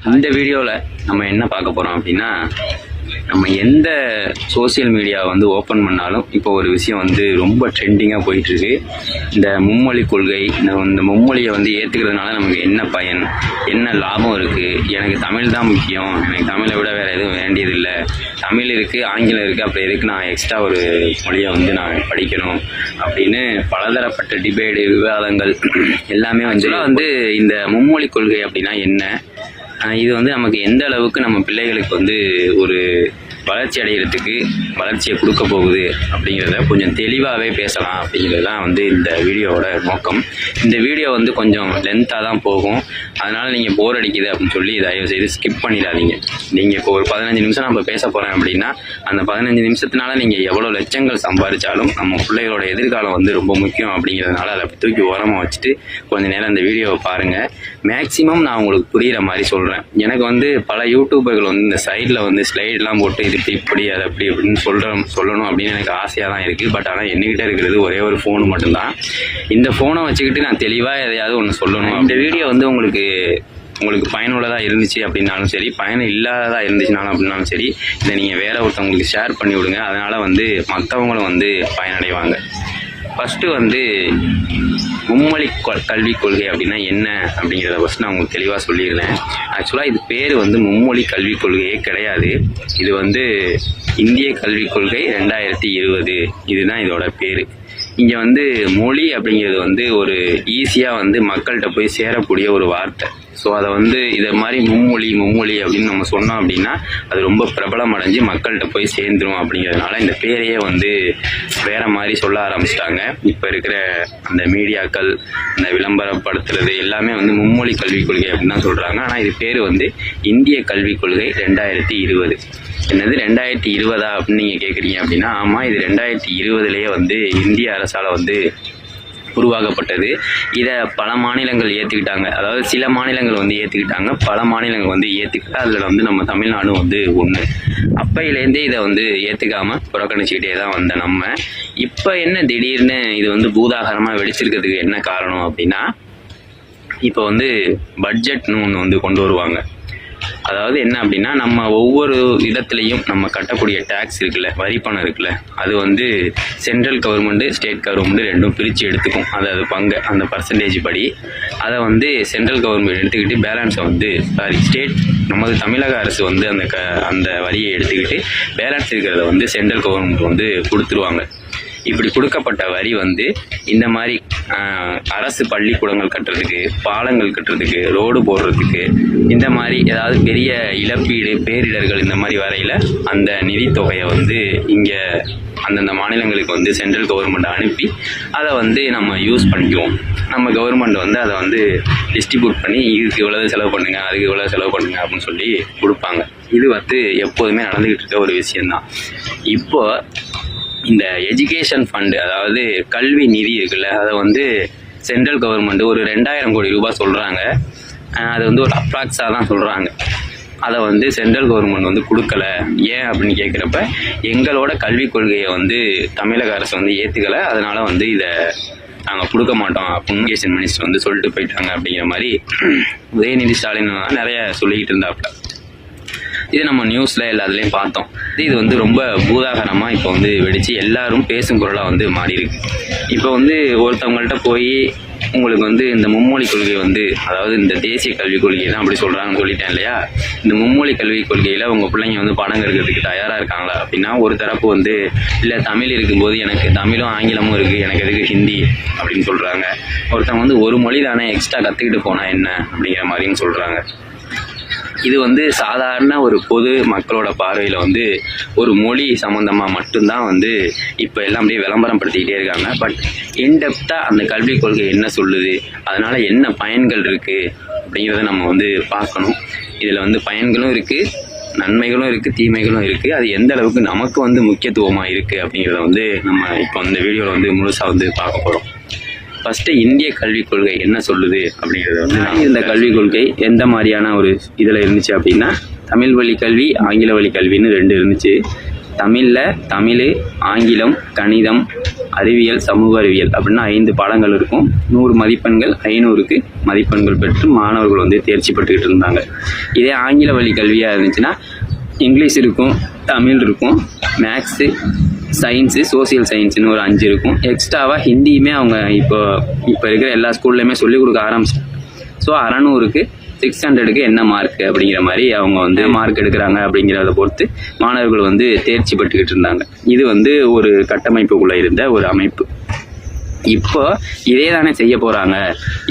இந்த வீடியோவில் நம்ம என்ன பார்க்க போகிறோம் அப்படின்னா, நம்ம எந்த சோசியல் மீடியா வந்து ஓப்பன் பண்ணாலும் இப்போ ஒரு விஷயம் வந்து ரொம்ப ட்ரெண்டிங்காக போயிட்டுருக்கு. இந்த மும்மொழி கொள்கை, இந்த மும்மொழியை வந்து ஏற்றுக்கிறதுனால நமக்கு என்ன பயன், என்ன லாபம் இருக்குது, எனக்கு தமிழ் தான் முக்கியம், எனக்கு தமிழை விட வேறு எதுவும் வேண்டியதில்லை, தமிழ் இருக்குது ஆங்கிலம் இருக்குது, அப்படி எதுக்கு நான் எக்ஸ்ட்ரா ஒரு மொழியை வந்து நான் படிக்கணும் அப்படின்னு பலதரப்பட்ட டிபேட்டு விவாதங்கள் எல்லாமே வந்து இந்த மும்மொழி கொள்கை அப்படின்னா என்ன, இது வந்து நமக்கு எந்த அளவுக்கு நம்ம பிள்ளைகளுக்கு வந்து ஒரு வளர்ச்சி அடைகிறதுக்கு வளர்ச்சியை கொடுக்க போகுது அப்படிங்கிறத கொஞ்சம் தெளிவாகவே பேசலாம் அப்படிங்கிறது தான் வந்து இந்த வீடியோவோட நோக்கம். இந்த வீடியோ வந்து கொஞ்சம் லென்த்தாக தான் போகும், அதனால் நீங்கள் போர் அடிக்குது அப்படின்னு சொல்லி தயவுசெய்து ஸ்கிப் பண்ணிடாதீங்க. நீங்கள் இப்போ ஒரு 15 நிமிஷம் நம்ம பேச போகிறேன் அப்படின்னா அந்த 15 நிமிஷத்தினால நீங்கள் எவ்வளோ லட்சங்கள் சம்பாதிச்சாலும் நம்ம பிள்ளைகளோட எதிர்காலம் வந்து ரொம்ப முக்கியம் அப்படிங்கிறதுனால அதை தூக்கி ஓரமாக வச்சுட்டு கொஞ்சம் நேரம் இந்த வீடியோவை பாருங்கள். மேக்ஸிமம் நான் உங்களுக்கு புரிகிற மாதிரி சொல்கிறேன். எனக்கு வந்து பல யூடியூபர்கள் வந்து இந்த சைடில் வந்து ஸ்லைட்லாம் போட்டு இது இப்படி அது அப்படி அப்படின்னு சொல்லணும் அப்படின்னு எனக்கு ஆசையாக தான் இருக்குது. பட் ஆனால் என்கிட்ட இருக்கிறது ஒரே ஒரு ஃபோனு மட்டும்தான். இந்த ஃபோனை வச்சுக்கிட்டு நான் தெளிவாக எதையாவது ஒன்று சொல்லணும். இந்த வீடியோ வந்து உங்களுக்கு பயனுள்ளதாக இருந்துச்சு அப்படின்னாலும் சரி, பயன் இல்லாததாக இருந்துச்சுனாலும் அப்படின்னாலும் சரி, இதை நீங்கள் வேற ஒருத்தவங்களுக்கு ஷேர் பண்ணி விடுங்க. அதனால் வந்து மற்றவங்களும் வந்து பயனடைவாங்க. ஃபஸ்ட்டு வந்து மும்மொழி கல்விக் கொள்கை அப்படின்னா என்ன அப்படிங்கிறத ஃபஸ்ட் நான் உங்களுக்கு தெளிவாக சொல்லிடுறேன். ஆக்சுவலாக இது பேர் வந்து மும்மொழி கல்விக் கொள்கையே கிடையாது. இது வந்து இந்திய கல்விக் கொள்கை 2020 இதுதான் இதோட பேர். இங்கே வந்து மொழி அப்படிங்கிறது வந்து ஒரு ஈஸியாக வந்து மக்கள்கிட்ட போய் சேரக்கூடிய ஒரு வார்த்தை. ஸோ அதை வந்து இதை மாதிரி மும்மொழி அப்படின்னு நம்ம சொன்னோம் அப்படின்னா அது ரொம்ப பிரபலம் அடைஞ்சு மக்கள்கிட்ட போய் சேர்ந்துரும். அப்படிங்கிறதுனால இந்த பேரையே வந்து வேற மாதிரி சொல்ல ஆரம்பிச்சிட்டாங்க. இப்போ இருக்கிற அந்த மீடியாக்கள், அந்த விளம்பரப்படுத்துறது எல்லாமே வந்து மும்மொழி கல்விக் கொள்கை அப்படின்னு தான் சொல்கிறாங்க. ஆனால் இது பேர் வந்து இந்திய கல்விக் கொள்கை 2020. என்னது 2020 அப்படின்னு நீங்கள் கேட்குறீங்க அப்படின்னா, ஆமாம், இது 2020 வந்து இந்திய அரசால் வந்து உருவாக்கப்பட்டது. இதை பல மாநிலங்கள் ஏற்றுக்கிட்டாங்க. அதாவது சில மாநிலங்கள் வந்து ஏற்றுக்கிட்டாங்க, பல மாநிலங்கள் வந்து ஏற்றுக்கிட்டா. அதில் வந்து நம்ம தமிழ்நாடும் வந்து ஒன்று. அப்பையிலேருந்தே இதை வந்து ஏற்றுக்காமல் புறக்கணிச்சிக்கிட்டே தான் வந்த நம்ம இப்போ என்ன திடீர்னு இது வந்து பூதாகரமாக வெடிச்சிருக்கிறதுக்கு என்ன காரணம் அப்படின்னா, இப்போ வந்து பட்ஜெட்னு ஒன்று வந்து கொண்டு வருவாங்க. அதாவது என்ன அப்படின்னா, நம்ம ஒவ்வொரு இடத்துலையும் நம்ம கட்டக்கூடிய டேக்ஸ் இருக்குல்ல, வரி பணம் இருக்குல்ல, அது வந்து சென்ட்ரல் கவர்மெண்ட்டு ஸ்டேட் கவர்மெண்ட்டு ரெண்டும் பிரித்து எடுத்துக்கும். அதாவது பங்கு அந்த பர்சன்டேஜ் படி அதை வந்து சென்ட்ரல் கவர்மெண்ட் எடுத்துக்கிட்டு பேலன்ஸை வந்து ஸ்டேட் நமது தமிழக அரசு வந்து அந்த வரியை எடுத்துக்கிட்டு பேலன்ஸ் இருக்கிறத வந்து சென்ட்ரல் கவர்மெண்ட் வந்து கொடுத்துருவாங்க. இப்படி கொடுக்கப்பட்ட வரி வந்து இந்த மாதிரி அரசு பள்ளிக்கூடங்கள் கட்டுறதுக்கு, பாலங்கள் கட்டுறதுக்கு, ரோடு போடுறதுக்கு, இந்த மாதிரி ஏதாவது பெரிய இழப்பீடு, பேரிடர்கள் இந்த மாதிரி வரையில் அந்த நிதித்தொகையை வந்து இங்கே அந்தந்த மாநிலங்களுக்கு வந்து சென்ட்ரல் கவர்மெண்ட் அனுப்பி அதை வந்து நம்ம யூஸ் பண்ணிக்குவோம். நம்ம கவர்மெண்ட் வந்து அதை வந்து டிஸ்ட்ரிபியூட் பண்ணி இதுக்கு இவ்வளவு செலவு பண்ணுங்கள், அதுக்கு இவ்வளோ செலவு பண்ணுங்கள் அப்படின்னு சொல்லி கொடுப்பாங்க. இது வந்து எப்போதுமே நடந்துக்கிட்டு இருக்க ஒரு விஷயந்தான். இப்போ இந்த எஜுகேஷன் ஃபண்டு, அதாவது கல்வி நிதி இருக்குல்ல, அதை வந்து சென்ட்ரல் கவர்மெண்ட் ஒரு 2000 கோடி ரூபாய் சொல்கிறாங்க. அது வந்து ஒரு அப்ராக்ஸாக தான் சொல்கிறாங்க. அதை வந்து சென்ட்ரல் கவர்மெண்ட் வந்து கொடுக்கல. ஏன் அப்படின்னு கேட்குறப்ப, எங்களோட கல்விக் கொள்கையை வந்து தமிழக அரசு வந்து ஏற்றுக்கலை, அதனால் வந்து இதை நாங்கள் கொடுக்க மாட்டோம் அப்படின்னு எஜுகேஷன் மினிஸ்டர் வந்து சொல்லிட்டு போயிட்டாங்க. அப்படிங்கிற மாதிரி உதயநிதி ஸ்டாலின் நிறைய சொல்லிக்கிட்டு இருந்தாப்புல. இது நம்ம நியூஸில் எல்லாத்துலேயும் பார்த்தோம். இது வந்து ரொம்ப பூதாகரமாக இப்போ வந்து வெடித்து எல்லாரும் பேசும் பொருளாக வந்து மாறி இருக்கு. இப்போ வந்து ஒருத்தவங்கள்ட்ட போய் உங்களுக்கு வந்து இந்த மும்மொழி கொள்கை வந்து, அதாவது இந்த தேசிய கல்விக் கொள்கை தான் அப்படி சொல்கிறாங்கன்னு சொல்லிட்டேன் இல்லையா, இந்த மும்மொழி கல்விக் கொள்கையில் உங்கள் பிள்ளைங்க வந்து பணம் இருக்கிறதுக்கு தயாராக இருக்காங்களா அப்படின்னா, ஒரு தரப்பு வந்து இல்லை தமிழ் இருக்கும்போது எனக்கு தமிழும் ஆங்கிலமும் இருக்குது, எனக்கு எதுக்கு ஹிந்தி அப்படின்னு சொல்கிறாங்க. ஒருத்தவங்க வந்து ஒரு மொழி தானே எக்ஸ்ட்ரா கற்றுக்கிட்டு போனால் என்ன அப்படிங்கிற மாதிரின்னு சொல்கிறாங்க. இது வந்து சாதாரண ஒரு பொது மக்களோட பார்வையில் வந்து ஒரு மொழி சம்மந்தமாக மட்டும்தான் வந்து இப்போ எல்லாம் அப்படியே விளம்பரம் படுத்திக்கிட்டே இருக்காங்க. பட் இன்டெப்த்தாக அந்த கல்விக் கொள்கை என்ன சொல்லுது, அதனால் என்ன பயன்கள் இருக்குது அப்படிங்கிறத நம்ம வந்து பார்க்கணும். இதில் வந்து பயன்களும் இருக்குது, நன்மைகளும் இருக்குது, தீமைகளும் இருக்குது. அது எந்த அளவுக்கு நமக்கு வந்து முக்கியத்துவமாக இருக்குது அப்படிங்கிறத வந்து நம்ம இப்போ இந்த வீடியோவில் வந்து முழுசாக வந்து பார்க்க போகிறோம். ஃபஸ்ட்டு இந்திய கல்விக் கொள்கை என்ன சொல்லுது அப்படிங்கிறது வந்து, இந்த கல்விக் கொள்கை எந்த மாதிரியான ஒரு இதில் இருந்துச்சு அப்படின்னா, தமிழ் வழி கல்வி, ஆங்கில வழி கல்வின்னு 2 இருந்துச்சு. தமிழில் தமிழ், ஆங்கிலம், கணிதம், அறிவியல், சமூக அறிவியல் அப்படின்னா 5 பாடங்கள் இருக்கும். 100 மதிப்பெண்கள், 500க்கு மதிப்பெண்கள் பெற்று மாணவர்கள் வந்து தேர்ச்சி பெற்றுக்கிட்டு இருந்தாங்க. இதே ஆங்கில வழி கல்வியாக இருந்துச்சுன்னா இங்கிலீஷ் இருக்கும், தமிழ் இருக்கும், மேக்ஸு, சயின்ஸு, சோசியல் சயின்ஸுன்னு ஒரு 5 இருக்கும். எக்ஸ்ட்ராவாக ஹிந்தியுமே அவங்க இப்போ இருக்கிற எல்லா ஸ்கூல்லையுமே சொல்லிக் கொடுக்க ஆரம்பிச்சிட்டாங்க. ஸோ 600க்கு 600க்கு என்ன மார்க் அப்படிங்கிற மாதிரி அவங்க வந்து மார்க் எடுக்கிறாங்க அப்படிங்கிறத பொறுத்து மாணவர்கள் வந்து தேர்ச்சி பெற்றுக்கிட்டு இருந்தாங்க. இது வந்து ஒரு கட்டமைப்புக்குள்ளே இருந்த ஒரு அமைப்பு. இப்போ இதே தானே செய்ய போகிறாங்க.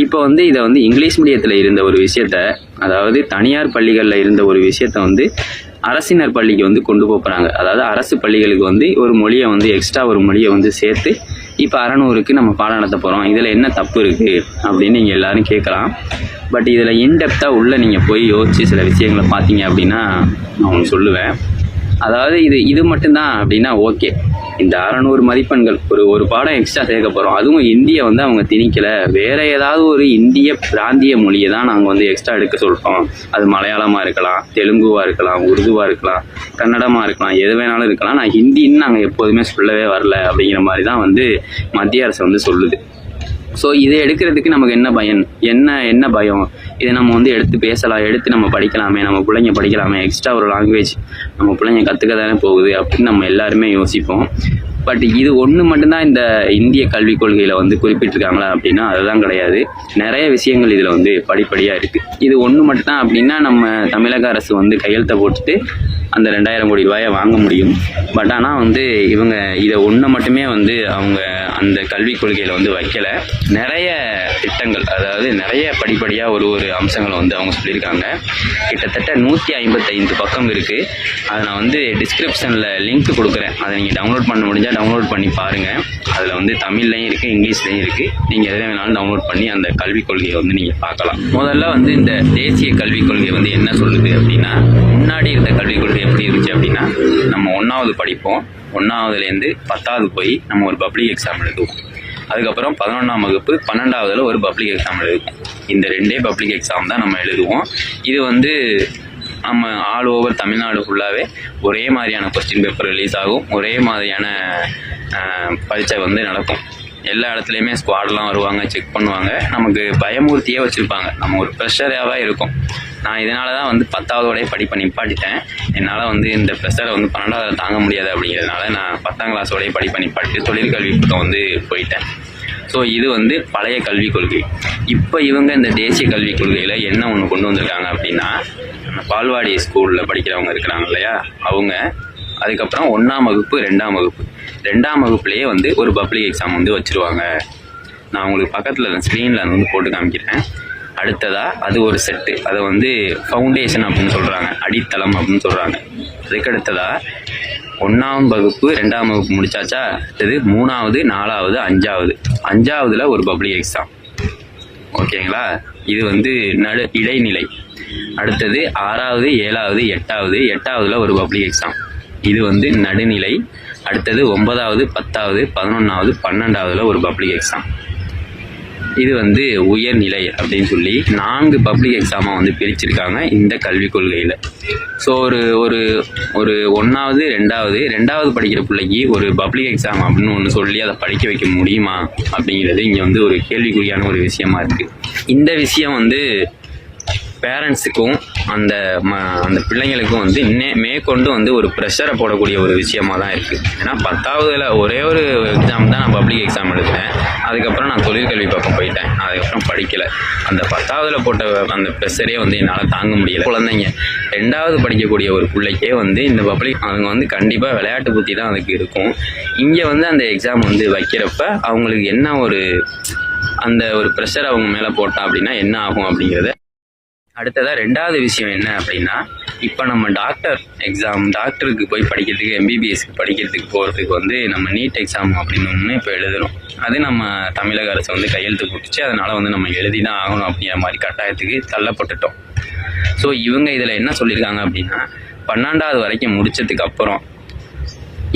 இப்போ வந்து இதை வந்து இங்கிலீஷ் மீடியத்தில் இருந்த ஒரு விஷயத்த, அதாவது தனியார் பள்ளிகளில் இருந்த ஒரு விஷயத்த வந்து அரசினர் பள்ளிக்கு வந்து கொண்டு போகிறாங்க. அதாவது அரசு பள்ளிகளுக்கு வந்து ஒரு மொழியை வந்து எக்ஸ்ட்ரா ஒரு மொழியை வந்து சேர்த்து இப்போ 600க்கு நம்ம பாடம் நடத்த போகிறோம், இதில் என்ன தப்பு இருக்குது அப்படின்னு நீங்கள் எல்லோரும் கேட்கலாம். பட் இதில் இன்டெப்த்தாக உள்ளே நீங்கள் போய் யோசித்து சில விஷயங்களை பார்த்தீங்க அப்படின்னா நான் உங்களுக்கு சொல்லுவேன். அதாவது இது மட்டும்தான் அப்படின்னா ஓகே, இந்த 600 மதிப்பெண்கள் ஒரு பாடம் எக்ஸ்ட்ரா சேர்க்க போகிறோம், அதுவும் இந்தியை வந்து அவங்க திணிக்கலை, வேறு ஏதாவது ஒரு இந்திய பிராந்திய மொழியை தான் நாங்கள் வந்து எக்ஸ்ட்ரா எடுக்க சொல்கிறோம். அது மலையாளமாக இருக்கலாம், தெலுங்குவாக இருக்கலாம், உருதுவாக இருக்கலாம், கன்னடமாக இருக்கலாம், எது வேணாலும் இருக்கலாம். நான் ஹிந்தின்னு நாங்கள் எப்போதுமே சொல்லவே வரல அப்படிங்கிற மாதிரி தான் வந்து மத்திய அரசு வந்து சொல்லுது. ஸோ இதை எடுக்கிறதுக்கு நமக்கு என்ன என்ன பயம்? இதை நம்ம வந்து எடுத்து பேசலாம், எடுத்து நம்ம படிக்கலாமே, நம்ம பிள்ளைங்க படிக்கலாமே, எக்ஸ்ட்ரா ஒரு லாங்குவேஜ் நம்ம பிள்ளைங்க கற்றுக்க தானே போகுது அப்படின்னு நம்ம எல்லாருமே யோசிப்போம். பட் இது ஒன்று மட்டும்தான் இந்த இந்திய கல்விக் கொள்கையில் வந்து குறிப்பிட்டிருக்காங்களா அப்படின்னா அதுதான் கிடையாது. நிறைய விஷயங்கள் இதில் வந்து படிப்படியாக இருக்குது. இது ஒன்று மட்டும்தான் அப்படின்னா நம்ம தமிழக அரசு வந்து கையெழுத்தை போட்டுட்டு அந்த 2000 கோடி ரூபாயை வாங்க முடியும். பட் ஆனால் வந்து இவங்க இதை ஒன்று மட்டுமே வந்து அவங்க அந்த கல்விக் கொள்கையில் வந்து வைக்கலை. நிறைய திட்டங்கள், அதாவது நிறைய படிப்படியாக ஒரு அம்சங்களை வந்து அவங்க சொல்லியிருக்காங்க. கிட்டத்தட்ட 155 பக்கம் இருக்குது. அதை நான் வந்து டிஸ்கிரிப்ஷனில் லிங்க் கொடுக்குறேன், அதை நீங்கள் டவுன்லோட் பண்ண முடிஞ்சால் டவுன்லோட் பண்ணி பாருங்கள். அதில் வந்து தமிழ்லையும் இருக்குது, இங்கிலீஷ்லையும் இருக்குது. நீங்கள் எதில் வேணாலும் டவுன்லோட் பண்ணி அந்த கல்விக் கொள்கையை வந்து நீங்கள் பார்க்கலாம். முதல்ல வந்து இந்த தேசிய கல்விக் கொள்கை வந்து என்ன சொல்லுது அப்படின்னா, முன்னாடி இருந்த கல்விக் கொள்கை எப்படி இருந்துச்சு அப்படின்னா, நம்ம 1வது படிப்போம், 1வதுலேருந்து 10வது போய் நம்ம ஒரு பப்ளிக் எக்ஸாம் எழுதுவோம். அதுக்கப்புறம் 11ஆம் வகுப்பு 12வதுல ஒரு பப்ளிக் எக்ஸாம் எழுதுவோம். இந்த 2 பப்ளிக் எக்ஸாம் தான் நம்ம எழுதுவோம். இது வந்து நம்ம ஆல் ஓவர் தமிழ்நாடு ஃபுல்லாகவே ஒரே மாதிரியான கொஸ்டின் பேப்பர் ரிலீஸ் ஆகும், ஒரே மாதிரியான பரீட்சை வந்து நடக்கும். எல்லா இடத்துலையுமே ஸ்குவாட்லாம் வருவாங்க, செக் பண்ணுவாங்க, நமக்கு பயமூர்த்தியே வச்சுருப்பாங்க. நம்ம ஒரு ப்ரெஷராகவே இருக்கும். நான் இதனால தான் வந்து 10வதோடய படிப்பை நிப்பாட்டிட்டேன். என்னால் வந்து இந்த ப்ரெஷரை வந்து 12வதில் தாங்க முடியாது அப்படிங்கிறதுனால நான் 10ஆம் கிளாஸோடய படிப்பை நிப்பாட்டி தொழிற்கல்வி பக்கம் வந்து போயிட்டேன். ஸோ இது வந்து பழைய கல்விக் கொள்கை. இப்போ இவங்க இந்த தேசிய கல்விக் கொள்கையில் என்ன ஒன்று கொண்டு வந்திருக்காங்க அப்படின்னா, பால்வாடி ஸ்கூலில் படிக்கிறவங்க இருக்கிறாங்க இல்லையா, அவங்க அதுக்கப்புறம் 1ஆம் வகுப்பு 2ஆம் வகுப்பு 2ஆம் வகுப்புலேயே வந்து ஒரு பப்ளிக் எக்ஸாம் வந்து வச்சுருவாங்க. நான் உங்களுக்கு பக்கத்தில் ஸ்க்ரீனில் வந்து போட்டு காமிக்கிறேன். அடுத்ததாக அது ஒரு செட்டு, அதை வந்து ஃபவுண்டேஷன் அப்படின்னு சொல்கிறாங்க, அடித்தளம் அப்படின்னு சொல்கிறாங்க. அதுக்கடுத்ததாக 1ஆம் வகுப்பு 2ஆம் வகுப்பு முடிச்சாச்சா, அடுத்தது 3வது 4வது 5வதுல ஒரு பப்ளிக் எக்ஸாம். ஓகேங்களா, இது வந்து இடைநிலை. அடுத்தது 6வது 7வது 8வதுல ஒரு பப்ளிக் எக்ஸாம், இது வந்து நடுநிலை. அடுத்தது 9வது 10வது 11வது 12வதுல ஒரு பப்ளிக் எக்ஸாம், இது வந்து உயர்நிலை அப்படின்னு சொல்லி 4 பப்ளிக் எக்ஸாமாக வந்து பிரிச்சிருக்காங்க இந்த கல்விக் கொள்கையில். ஸோ ஒரு 1வது 2வது படிக்கிற பிள்ளைக்கு ஒரு பப்ளிக் எக்ஸாம் அப்படின்னு ஒன்று சொல்லி அதை படிக்க வைக்க முடியுமா அப்படிங்கிறது இங்கே வந்து ஒரு கேள்விக்குறியான ஒரு விஷயமா இருக்குது. இந்த விஷயம் வந்து பேரண்ட்ஸுக்கும் அந்த பிள்ளைங்களுக்கும் வந்து மேற்கொண்டு வந்து ஒரு ப்ரெஷரை போடக்கூடிய ஒரு விஷயமா தான் இருக்குது. ஏன்னா 10வதுல ஒரே ஒரு எக்ஸாம் தான் நான் பப்ளிக் எக்ஸாம் எழுதுனேன். அதுக்கப்புறம் நான் தொழிற்கல்வி பக்கம் போயிட்டேன். அதுக்கப்புறம் படிக்கலை. அந்த 10வதுல போட்ட அந்த ப்ரெஷரே வந்து என்னால் தாங்க முடியலை. குழந்தைங்க 2வது படிக்கக்கூடிய ஒரு பிள்ளைக்கே வந்து இந்த பப்ளிக் அவங்க வந்து கண்டிப்பாக விளையாட்டு புத்தி தான் அதுக்கு இருக்கும். இங்கே வந்து அந்த எக்ஸாம் வந்து வைக்கிறப்ப அவங்களுக்கு என்ன அந்த ஒரு ப்ரெஷர் அவங்க மேலே போட்டா அப்படின்னா என்ன ஆகும் அப்படிங்கிறத. அடுத்ததாக 2வது விஷயம் என்ன அப்படின்னா, இப்போ நம்ம டாக்டருக்கு போய் படிக்கிறதுக்கு, எம்பிபிஎஸ்க்கு படிக்கிறதுக்கு போகிறதுக்கு வந்து நம்ம நீட் எக்ஸாம் அப்படின்னு ஒன்று இப்போ எழுதணும். அது நம்ம தமிழக அரசு வந்து கையெழுத்து போட்டுச்சு. அதனால் வந்து நம்ம எழுதி தான் ஆகணும் அப்படிங்கிற மாதிரி கட்டாயத்துக்கு தள்ளப்பட்டுட்டோம். ஸோ இவங்க இதில் என்ன சொல்லியிருக்காங்க அப்படின்னா, 12வது வரைக்கும் முடித்ததுக்கு அப்புறம்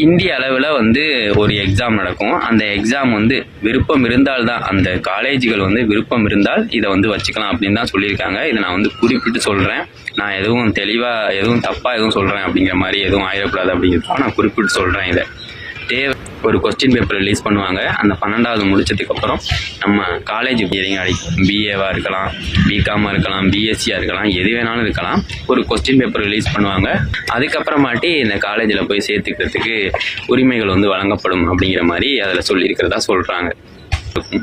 இந்திய அளவில் வந்து ஒரு எக்ஸாம் நடக்கும். அந்த எக்ஸாம் வந்து விருப்பம் இருந்தால் தான், அந்த காலேஜுகள் வந்து விருப்பம் இருந்தால் இதை வந்து வச்சுக்கலாம் அப்படின்னு தான் சொல்லியிருக்காங்க. இதை நான் வந்து குறிப்பிட்டு சொல்கிறேன். நான் எதுவும் தெளிவாக தப்பாக சொல்கிறேன் அப்படிங்கிற மாதிரி எதுவும் ஆயிடக்கூடாது அப்படிங்கிறதுக்காக நான் குறிப்பிட்டு சொல்கிறேன். இதை ஒரு கொஸ்டின் பேப்பர் ரிலீஸ் பண்ணுவாங்க. அந்த 12வது முடிச்சதுக்கப்புறம் நம்ம காலேஜ் பிஏவாக இருக்கலாம், பிகாமாக இருக்கலாம், பிஎஸ்சியாக இருக்கலாம், எது வேணாலும் இருக்கலாம். ஒரு கொஸ்டின் பேப்பர் ரிலீஸ் பண்ணுவாங்க. அதுக்கப்புறமாட்டி இந்த காலேஜில் போய் சேர்த்துக்கிறதுக்கு உரிமைகள் வந்து வழங்கப்படும் அப்படிங்கிற மாதிரி அதில் சொல்லியிருக்கிறதா சொல்கிறாங்க.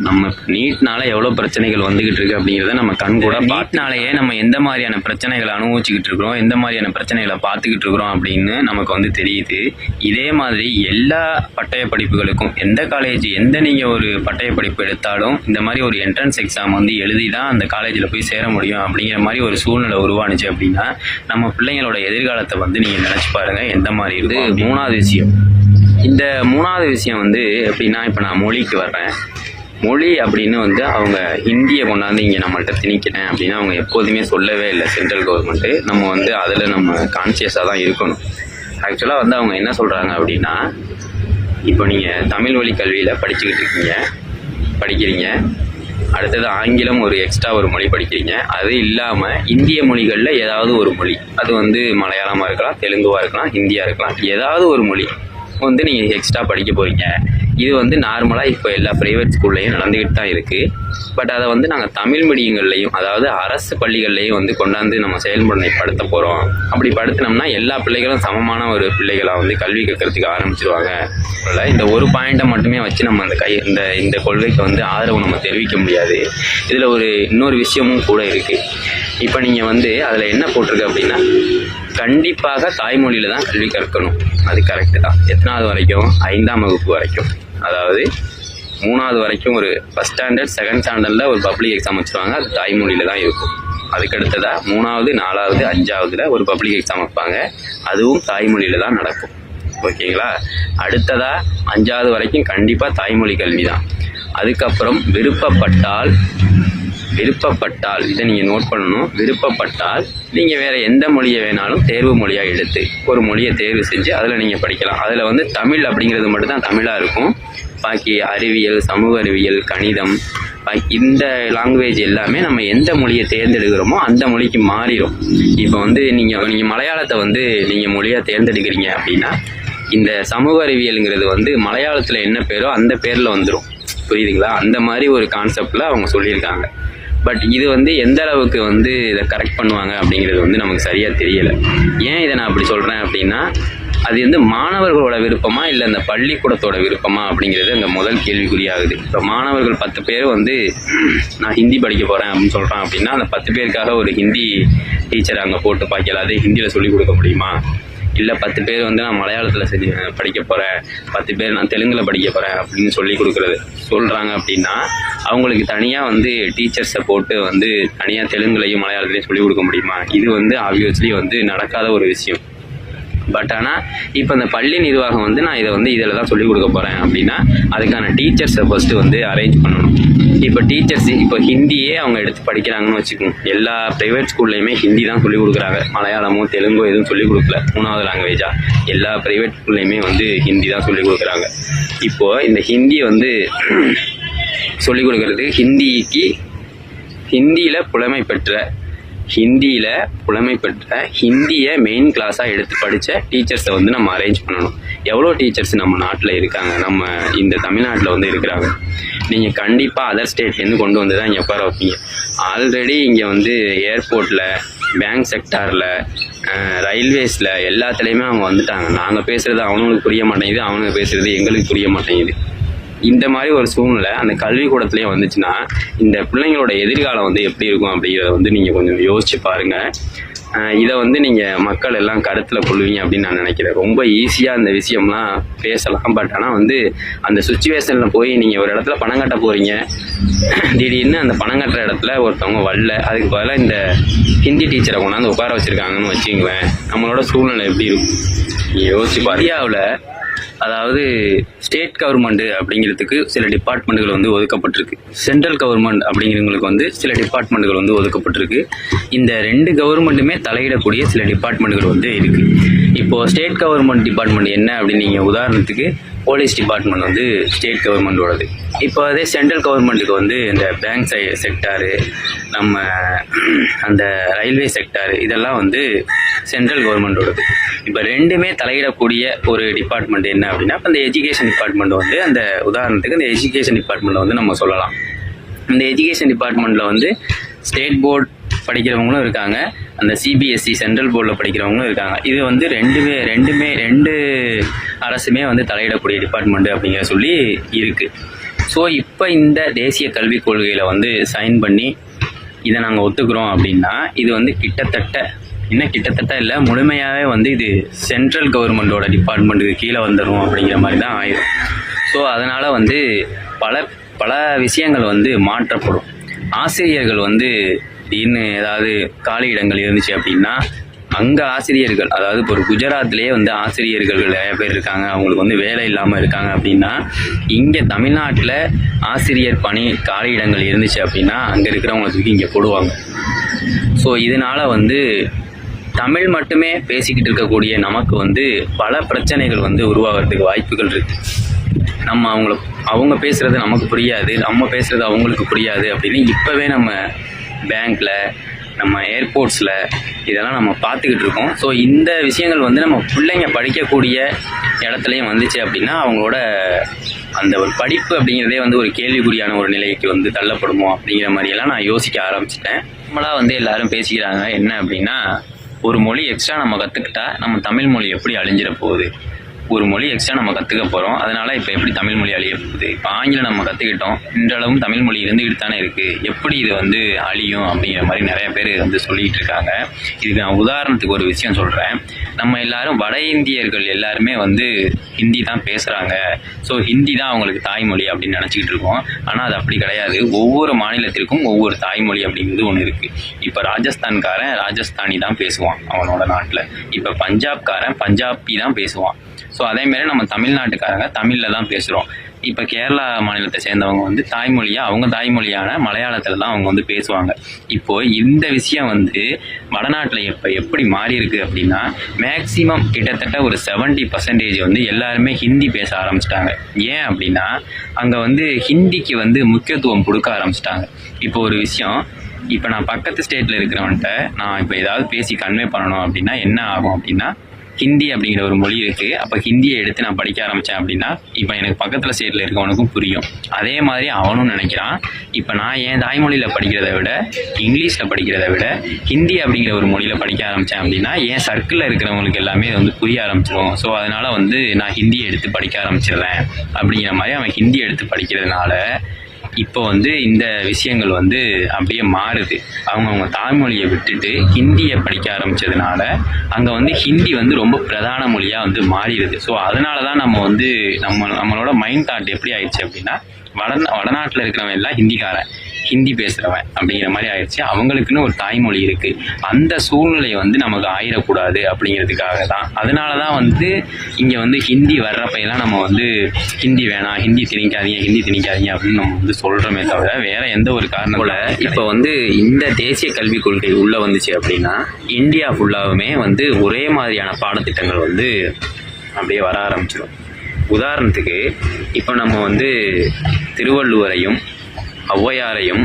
நம்ம நீட்னால எவ்வளோ பிரச்சனைகள் வந்துகிட்டு இருக்கு அப்படிங்கிறத நம்ம கண் கூட நீட்னாலேயே நம்ம எந்த மாதிரியான பிரச்சனைகளை அனுபவிச்சுக்கிட்டு இருக்கிறோம், எந்த மாதிரியான பிரச்சனைகளை பார்த்துக்கிட்டு இருக்கிறோம் அப்படின்னு நமக்கு வந்து தெரியுது. இதே மாதிரி எல்லா பட்டய படிப்புகளுக்கும் எந்த காலேஜ் நீங்கள் ஒரு பட்டய படிப்பு எடுத்தாலும் இந்த மாதிரி ஒரு என்ட்ரன்ஸ் எக்ஸாம் வந்து எழுதி தான் அந்த காலேஜில் போய் சேர முடியும் அப்படிங்கிற மாதிரி ஒரு சூழ்நிலை உருவானுச்சு அப்படின்னா நம்ம பிள்ளைங்களோட எதிர்காலத்தை வந்து நீங்கள் நினச்சி பாருங்கள் எந்த மாதிரி இருக்குது. 3வது விஷயம், இந்த 3வது விஷயம் வந்து எப்படின்னா, இப்போ நான் மொழிக்கு வர்றேன். மொழி அப்படின்னு வந்து அவங்க ஹிந்தியை கொண்டாந்து இங்கே நம்மள்கிட்ட திணிக்கிறேன் அப்படின்னு அவங்க எப்போதுமே சொல்லவே இல்லை சென்ட்ரல் கவர்மெண்ட்டு. நம்ம வந்து அதில் நம்ம கான்சியஸாக தான் இருக்கணும். ஆக்சுவலாக வந்து அவங்க என்ன சொல்கிறாங்க அப்படின்னா, இப்போ நீங்கள் தமிழ் வழி கல்வியில் படிக்கிறீங்க, அடுத்தது ஆங்கிலம் ஒரு எக்ஸ்ட்ரா ஒரு மொழி படிக்கிறீங்க. அது இல்லாமல் இந்திய மொழிகளில் ஏதாவது ஒரு மொழி, அது வந்து மலையாளமாக இருக்கலாம், தெலுங்குவாக இருக்கலாம், ஹிந்தியாக இருக்கலாம், ஏதாவது ஒரு மொழி வந்து நீங்கள் எக்ஸ்ட்ரா படிக்க போகிறீங்க. இது வந்து நார்மலாக இப்போ எல்லா ப்ரைவேட் ஸ்கூல்லையும் நடந்துக்கிட்டு தான் இருக்குது. பட் அதை வந்து நாங்கள் தமிழ் மீடியங்கள்லையும், அதாவது அரசு பள்ளிகள்லையும் வந்து கொண்டாந்து நம்ம செயல்முறைப்படுத்த போகிறோம். அப்படி படுத்தினோம்னா எல்லா பிள்ளைகளும் சமமான ஒரு பிள்ளைகளாக வந்து கல்வி கற்கிறதுக்கு ஆரம்பிச்சிருவாங்க. இந்த ஒரு பாயிண்ட்டை மட்டுமே வச்சு நம்ம இந்த கொள்கைக்கு வந்து ஆதரவு நம்ம தெரிவிக்க முடியாது. இதில் இன்னொரு விஷயமும் கூட இருக்குது. இப்போ நீங்கள் வந்து அதில் என்ன போட்டிருக்கு அப்படின்னா, கண்டிப்பாக தாய்மொழியில் தான் கல்வி கற்கணும். அது கரெக்டு தான். எத்தனாவது வரைக்கும்? 5ஆம் வகுப்பு வரைக்கும். அதாவது 3வது வரைக்கும் ஒரு ஃபஸ்ட் ஸ்டாண்டர்ட், செகண்ட் ஸ்டாண்டர்டில் ஒரு பப்ளிக் எக்ஸாம் வச்சுருவாங்க. அது தாய்மொழியில் தான் இருக்கும். அதுக்கடுத்ததாக 3வது, 4வது, 5ஆவதுல ஒரு பப்ளிக் எக்ஸாம் வைப்பாங்க. அதுவும் தாய்மொழியில் தான் நடக்கும். ஓகேங்களா? அடுத்ததாக 5வது வரைக்கும் கண்டிப்பாக தாய்மொழி கல்வி தான். அதுக்கப்புறம் விருப்பப்பட்டால் இதை நீங்கள் நோட் பண்ணணும். விருப்பப்பட்டால் நீங்கள் வேறு எந்த மொழியை வேணாலும் தேர்வு மொழியாக எடுத்து ஒரு மொழியை தேர்வு செஞ்சு அதில் நீங்கள் படிக்கலாம். அதில் வந்து தமிழ் அப்படிங்கிறது மட்டும்தான் தமிழாக இருக்கும். பாக்கி அறிவியல், சமூக அறிவியல், கணிதம், இந்த லாங்குவேஜ் எல்லாமே நம்ம எந்த மொழியை தேர்ந்தெடுக்கிறோமோ அந்த மொழிக்கு மாறிடும். இப்போ வந்து நீங்கள் மலையாளத்தை வந்து நீங்கள் மொழியாக தேர்ந்தெடுக்கிறீங்க அப்படின்னா, இந்த சமூக அறிவியலுங்கிறது வந்து மலையாளத்தில் என்ன பேரோ அந்த பேரில் வந்துடும். புரியுதுங்களா? அந்த மாதிரி ஒரு கான்செப்டில் அவங்க சொல்லியிருக்காங்க. பட் இது வந்து எந்த அளவுக்கு வந்து இதை கரெக்ட் பண்ணுவாங்க அப்படிங்கிறது வந்து நமக்கு சரியாக தெரியலை. ஏன் இதை நான் அப்படி சொல்கிறேன் அப்படின்னா, அது வந்து மாணவர்களோட விருப்பமா இல்லை இந்த பள்ளிக்கூடத்தோட விருப்பமா அப்படிங்கிறது அந்த முதல் கேள்விக்குறியாகுது. இப்போ மாணவர்கள் 10 பேர் வந்து நான் ஹிந்தி படிக்க போகிறேன் அப்படின்னு சொல்கிறான் அப்படின்னா, அந்த 10 பேருக்காக ஒரு ஹிந்தி டீச்சர் அங்கே போட்டு பார்க்கல, அதே ஹிந்தியில் சொல்லிக் கொடுக்க முடியுமா? இல்லை 10 பேர் வந்து நான் மலையாளத்தில் படிக்க போகிறேன், 10 பேர் நான் தெலுங்கில் படிக்க போகிறேன் அப்படின்னு சொல்கிறாங்க அப்படின்னா, அவங்களுக்கு தனியாக வந்து டீச்சர்ஸை போட்டு வந்து தனியாக தெலுங்குலையும் மலையாளத்துலையும் சொல்லிக் கொடுக்க முடியுமா? இது வந்து ஆப்வியஸ்லி வந்து நடக்காத ஒரு விஷயம். பட் ஆனால் இப்போ இந்த பள்ளி நிர்வாகம் வந்து நான் இதில் தான் சொல்லிக் கொடுக்க போகிறேன் அப்படின்னா, அதுக்கான டீச்சர்ஸை ஃபஸ்ட்டு வந்து அரேஞ்ச் பண்ணணும். இப்போ ஹிந்தியே அவங்க எடுத்து படிக்கிறாங்கன்னு வச்சுக்கோங்க. எல்லா ப்ரைவேட் ஸ்கூல்லையுமே ஹிந்தி தான் சொல்லிக் கொடுக்குறாங்க. மலையாளமோ தெலுங்கோ எதுவும் சொல்லிக் கொடுக்கல. 3வது லாங்குவேஜாக எல்லா ப்ரைவேட் ஸ்கூல்லையுமே வந்து ஹிந்தி தான் சொல்லிக் கொடுக்குறாங்க. இப்போது இந்த ஹிந்தியை வந்து சொல்லிக் கொடுக்கறது ஹிந்தியில் புலமை பெற்ற ஹிந்தியை மெயின் கிளாஸாக எடுத்து படித்த டீச்சர்ஸை வந்து நம்ம அரேஞ்ச் பண்ணணும். எவ்வளோ டீச்சர்ஸ் நம்ம நாட்டில் இருக்காங்க, நம்ம இந்த தமிழ்நாட்டில் வந்து இருக்கிறாங்க. நீங்கள் கண்டிப்பாக அதர் ஸ்டேட்லேருந்து கொண்டு வந்து தான் இங்கே உட்கார வைப்பீங்க. ஆல்ரெடி இங்கே வந்து ஏர்போர்ட்டில், பேங்க் செக்டாரில், ரயில்வேஸில் எல்லாத்துலேயுமே அவங்க வந்துட்டாங்க. நாங்கள் பேசுகிறது அவனுங்களுக்கு புரிய மாட்டேங்குது, அவனுங்க பேசுகிறது எங்களுக்கு புரிய மாட்டேங்குது. இந்த மாதிரி ஒரு சூழ்நிலை அந்த கல்விக்கூடத்துலேயே வந்துச்சுன்னா இந்த பிள்ளைங்களோட எதிர்காலம் வந்து எப்படி இருக்கும் அப்படிங்கிறத வந்து நீங்கள் கொஞ்சம் யோசிச்சு பாருங்கள். இதை வந்து நீங்கள் மக்கள் எல்லாம் கருத்தில் கொள்வீங்க அப்படின்னு நான் நினைக்கிறேன். ரொம்ப ஈஸியாக இந்த விஷயம்லாம் பேசலாம். பட் ஆனால் வந்து அந்த சுச்சுவேஷனில் போய் நீங்கள் ஒரு இடத்துல பணம் கட்ட போகிறீங்க, திடீர்னு அந்த பணம் கட்டுற இடத்துல ஒருத்தவங்க வரல, அதுக்கு பதிலாக இந்த ஹிந்தி டீச்சரை கொண்டாந்து உட்கார வச்சுருக்காங்கன்னு வச்சுக்குவேன். நம்மளோட சூழ்நிலை எப்படி இருக்கும் நீங்கள் யோசிச்சு பாருங்க. இந்தியாவில் அதாவது ஸ்டேட் கவர்மெண்ட் அப்படிங்கிறதுக்கு சில டிபார்ட்மெண்ட்டுகள் வந்து ஒதுக்கப்பட்டிருக்கு. சென்ட்ரல் கவர்மெண்ட் அப்படிங்கிறவங்களுக்கு வந்து சில டிபார்ட்மெண்ட்டுகள் வந்து ஒதுக்கப்பட்டிருக்கு. இந்த 2 கவர்மெண்ட்டுமே தலையிடக்கூடிய சில டிபார்ட்மெண்ட்டுகள் வந்து இருக்குது. இப்போது ஸ்டேட் கவர்மெண்ட் டிபார்ட்மெண்ட் என்ன அப்படின்னு நீங்கள் உதாரணத்துக்கு போலீஸ் டிபார்ட்மெண்ட் வந்து ஸ்டேட் கவர்மெண்ட்டோடது. இப்போ அதே சென்ட்ரல் கவர்மெண்ட்டுக்கு வந்து இந்த பேங்க் செக்டாரு, நம்ம அந்த ரயில்வே செக்டாரு, இதெல்லாம் வந்து சென்ட்ரல் கவர்மெண்ட்டோடது. இப்போ ரெண்டுமே தலையிடக்கூடிய ஒரு டிபார்ட்மெண்ட் என்ன அப்படின்னா, இப்போ இந்த எஜுகேஷன் டிபார்ட்மெண்ட் வந்து அந்த உதாரணத்துக்கு இந்த எஜுகேஷன் டிபார்ட்மெண்ட்டை வந்து நம்ம சொல்லலாம். இந்த எஜுகேஷன் டிபார்ட்மெண்ட்டில் வந்து ஸ்டேட் போர்டு படிக்கிறவங்களும் இருக்காங்க, அந்த சிபிஎஸ்சி சென்ட்ரல் போர்டில் படிக்கிறவங்களும் இருக்காங்க. இது வந்து ரெண்டு அரசுமே வந்து தலையிடக்கூடிய டிபார்ட்மெண்ட் அப்படிங்கிற சொல்லி இருக்குது. ஸோ இப்போ இந்த தேசிய கல்விக் கொள்கையில் வந்து சைன் பண்ணி இதை நாங்கள் ஒத்துக்கிறோம் அப்படின்னா இது வந்து கிட்டத்தட்ட இல்லை, முழுமையாகவே வந்து இது சென்ட்ரல் கவர்மெண்ட்டோட டிபார்ட்மெண்ட்டுக்கு கீழே வந்துடும் அப்படிங்கிற மாதிரி தான் ஆயிடும். ஸோ அதனால் வந்து பல விஷயங்கள் வந்து மாற்றப்படும். ஆசிரியர்கள் வந்து திடீர்னு ஏதாவது காலி இடங்கள் இருந்துச்சு அப்படின்னா அங்கே ஆசிரியர்கள், அதாவது இப்போ ஒரு குஜராத்லேயே வந்து ஆசிரியர்கள் நிறைய பேர் இருக்காங்க, அவங்களுக்கு வந்து வேலை இல்லாமல் இருக்காங்க அப்படின்னா இங்கே தமிழ்நாட்டில் ஆசிரியர் பணி காலி இடங்கள் இருந்துச்சு அப்படின்னா அங்கே இருக்கிறவங்களை தூக்கி இங்கே போடுவாங்க. ஸோ இதனால் வந்து தமிழ் மட்டுமே பேசிக்கிட்டு இருக்கக்கூடிய நமக்கு வந்து பல பிரச்சனைகள் வந்து உருவாகிறதுக்கு வாய்ப்புகள் இருக்குது. நம்ம அவங்க பேசுகிறது நமக்கு புரியாது, நம்ம பேசுகிறது அவங்களுக்கு புரியாது அப்படின்னு இப்போவே நம்ம பேங்க்கில், நம்ம ஏர்போர்ட்ஸில் இதெல்லாம் நம்ம பார்த்துக்கிட்டு இருக்கோம். ஸோ இந்த விஷயங்கள் வந்து நம்ம பிள்ளைங்க படிக்கக்கூடிய இடத்துலையும் வந்துச்சு அப்படின்னா அவங்களோட அந்த ஒரு படிப்பு அப்படிங்கிறதே வந்து ஒரு கேள்விக்குறியான ஒரு நிலைக்கு வந்து தள்ளப்படுமோ அப்படிங்கிற மாதிரியெல்லாம் நான் யோசிக்க ஆரம்பிச்சிட்டேன். நம்மளாக வந்து எல்லாரும் பேசிக்கிறாங்க என்ன அப்படின்னா, ஒரு மொழி எக்ஸ்ட்ரா நம்ம கற்றுக்கிட்டா நம்ம தமிழ் மொழி எப்படி அழிஞ்சிட போகுது, ஒரு மொழி எக்ஸ்ட்ரா நம்ம கற்றுக்க போகிறோம், அதனால் இப்போ எப்படி தமிழ் மொழி அழிய போகுது, இப்போ ஆங்கிலம் நம்ம கற்றுக்கிட்டோம், இன்றளவும் தமிழ் மொழி இருந்துக்கிட்டு தானே இருக்குது, எப்படி இது வந்து அழியும் அப்படிங்கிற மாதிரி நிறைய பேர் வந்து சொல்லிகிட்டு இருக்காங்க. இதுக்கு நான் உதாரணத்துக்கு ஒரு விஷயம் சொல்கிறேன். நம்ம எல்லாரும் வட இந்தியர்கள் எல்லாருமே வந்து ஹிந்தி தான் பேசுகிறாங்க, ஸோ ஹிந்தி தான் அவங்களுக்கு தாய்மொழி அப்படின்னு நினச்சிக்கிட்டு இருக்கோம். ஆனால் அது அப்படி கிடையாது. ஒவ்வொரு மாநிலத்திற்கும் ஒவ்வொரு தாய்மொழி அப்படிங்கிறது ஒன்று இருக்குது. இப்போ ராஜஸ்தான்காரன் ராஜஸ்தானி தான் பேசுவான் அவனோட நாட்டில், இப்போ பஞ்சாப்காரன் பஞ்சாபி தான் பேசுவான். ஸோ அதேமாரி நம்ம தமிழ்நாட்டுக்காரங்க தமிழில் தான் பேசுகிறோம். இப்போ கேரளா மாநிலத்தை சேர்ந்தவங்க வந்து அவங்க தாய்மொழியான மலையாளத்தில் தான் அவங்க வந்து பேசுவாங்க. இப்போது இந்த விஷயம் வந்து வடநாட்டில் இப்போ எப்படி மாறி இருக்குது அப்படின்னா, மேக்சிமம் கிட்டத்தட்ட ஒரு 70% வந்து எல்லாருமே ஹிந்தி பேச ஆரம்பிச்சிட்டாங்க. ஏன் அப்படின்னா அங்கே வந்து ஹிந்திக்கு வந்து முக்கியத்துவம் கொடுக்க ஆரம்பிச்சிட்டாங்க. இப்போ ஒரு விஷயம், இப்போ நான் பக்கத்து ஸ்டேட்டில் இருக்கிறவன்ட்ட நான் இப்போ ஏதாவது பேசி கன்வே பண்ணணும் அப்படின்னா என்ன ஆகும் அப்படின்னா, ஹிந்தி அப்படிங்கிற ஒரு மொழி இருக்குது, அப்போ ஹிந்தியை எடுத்து நான் படிக்க ஆரம்பித்தேன் அப்படின்னா இப்போ எனக்கு பக்கத்தில் ஸ்டேட்டில் இருக்கவனுக்கும் புரியும். அதே மாதிரி அவனும் நினைக்கிறான், இப்போ நான் என் தாய்மொழியில் படிக்கிறத விட இங்கிலீஷில் படிக்கிறத விட ஹிந்தி அப்படிங்கிற ஒரு மொழியில் படிக்க ஆரம்பித்தேன் அப்படின்னா என் சர்க்கிளில் இருக்கிறவங்களுக்கு எல்லாமே வந்து புரிய ஆரம்பிச்சிடும். ஸோ அதனால் வந்து நான் ஹிந்தியை எடுத்து படிக்க ஆரம்பிச்சிடுறேன் அப்படிங்கிற மாதிரி அவன் ஹிந்தி எடுத்து படிக்கிறதுனால இப்போ வந்து இந்த விஷயங்கள் வந்து அப்படியே மாறுது. அவங்க தாய்மொழியை விட்டுட்டு ஹிந்தியை படிக்க ஆரம்பித்ததுனால அங்கே வந்து ஹிந்தி வந்து ரொம்ப பிரதான மொழியாக வந்து மாறிடுது. ஸோ அதனால தான் நம்ம வந்து நம்மளோட மைண்ட் தாட் எப்படி ஆயிடுச்சு அப்படின்னா, வடநாட்டில் இருக்கிறவன் எல்லாம் ஹிந்தி பேசுகிறவன் அப்படிங்கிற மாதிரி ஆயிடுச்சு. அவங்களுக்குன்னு ஒரு தாய்மொழி இருக்குது. அந்த சூழ்நிலை வந்து நமக்கு ஆயிடக்கூடாது அப்படிங்கிறதுக்காக தான். அதனால தான் வந்து இங்கே வந்து ஹிந்தி வர்றப்பெல்லாம் நம்ம வந்து ஹிந்தி வேணாம், ஹிந்தி திணிக்காதீங்க அப்படின்னு நம்ம வந்து சொல்கிறோமே தவிர வேற எந்த ஒரு காரணம் போல. இப்போ வந்து இந்த தேசிய கல்விக் கொள்கை உள்ளே வந்துச்சு அப்படின்னா இந்தியா ஃபுல்லாகவுமே வந்து ஒரே மாதிரியான பாடத்திட்டங்கள் வந்து அப்படியே வர ஆரம்பிச்சிடும். உதாரணத்துக்கு இப்போ நம்ம வந்து திருவள்ளுவரையும் ஔவையாரையும்